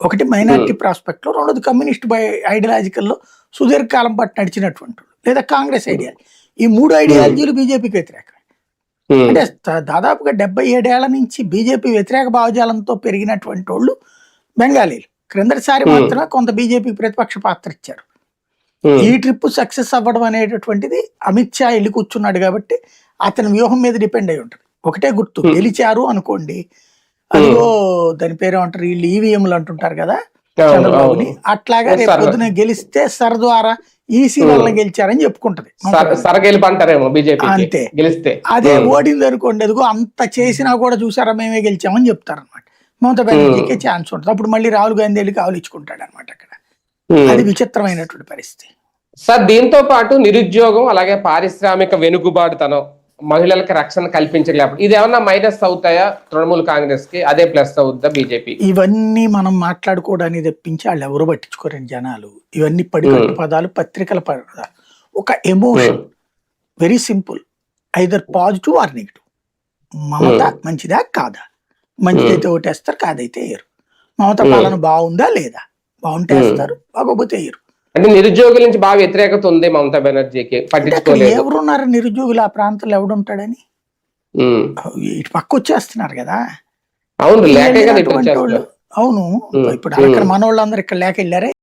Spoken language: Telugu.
ఒకటి మైనారిటీ ప్రాస్పెక్ట్ లో, రెండోది కమ్యూనిస్ట్ ఐడియాలజికల్లో సుదీర్ఘకాలం పాటు నడిచినటువంటి వాళ్ళు, లేదా కాంగ్రెస్ ఐడియాలజీ. ఈ 3 ఐడియాలజీలు బీజేపీకి వ్యతిరేకమే. అంటే దాదాపుగా 77 ఏళ్ల నుంచి బీజేపీ వ్యతిరేక భావజాలంతో పెరిగినటువంటి వాళ్ళు బెంగాలీలు. క్రిందటిసారి మాత్రమే కొంత బీజేపీకి ప్రతిపక్ష పాత్ర ఇచ్చారు. ఈ ట్రిప్ సక్సెస్ అవ్వడం అనేటటువంటిది అమిత్ షా వెళ్ళి కూర్చున్నాడు కాబట్టి అతని వ్యూహం మీద డిపెండ్ అయి ఉంటుంది. ఒకటే గుర్తు, గెలిచారు అనుకోండి, అదిగో దాని పేరు ఏమంటారు, వీళ్ళు ఈవీఎంలు అంటుంటారు కదా చంద్రబాబుని, అట్లాగా రేపు పొద్దున గెలిస్తే సర్ ద్వారా ఈసీ వల్ల గెలిచారని చెప్పుకుంటది అంతే. అదే ఓడింది అనుకోండి, అదిగో అంత చేసినా కూడా చూసారా మేమే గెలిచామని చెప్తారు అనమాట. మమతా బెనర్జీకే ఛాన్స్ ఉంటుంది. అప్పుడు మళ్ళీ రాహుల్ గాంధీ వెళ్ళి కావలించుకుంటాడు అనమాట అక్కడ. అది విచిత్రమైనటువంటి పరిస్థితి. సార్, దీంతో పాటు నిరుద్యోగం, అలాగే పారిశ్రామిక వెనుకబాటుతనం, మహిళలకు రక్షణ కల్పించలేకపోతే ఇది ఏమన్నా మైనస్ అవుతాయా తృణమూల్ కాంగ్రెస్ కి? అదే ప్లస్ అవుద్దా బీజేపీ? ఇవన్నీ మనం మాట్లాడుకోవడానికి తెప్పించి వాళ్ళు ఎవరు పట్టించుకోరని జనాలు. ఇవన్నీ పడికట్టు పదాలు, పత్రికల పదాలు. ఒక emotion, very simple, either positive or negative. మమత మంచిదా కాదా? మంచిదైతే ఓటేస్తారు, కాదైతే వేయరు. మమత పాలన బాగుందా లేదా? బాగుంటే వేస్తారు, బాగోపోతే వేయరు. అంటే నిరుద్యోగుల నుంచి బాగా వ్యతిరేకత ఉంది మమతా బెనర్జీకి, పట్టించుకోలేదు. ఎవరున్నారు నిరుద్యోగులు ఆ ప్రాంతంలో? ఎవడుంటాడని ఇటు పక్క వచ్చేస్తున్నారు కదా. అవును, అవును, ఇప్పుడు అక్కడ మన వాళ్ళందరూ ఇక్కడ లేక వెళ్ళారే.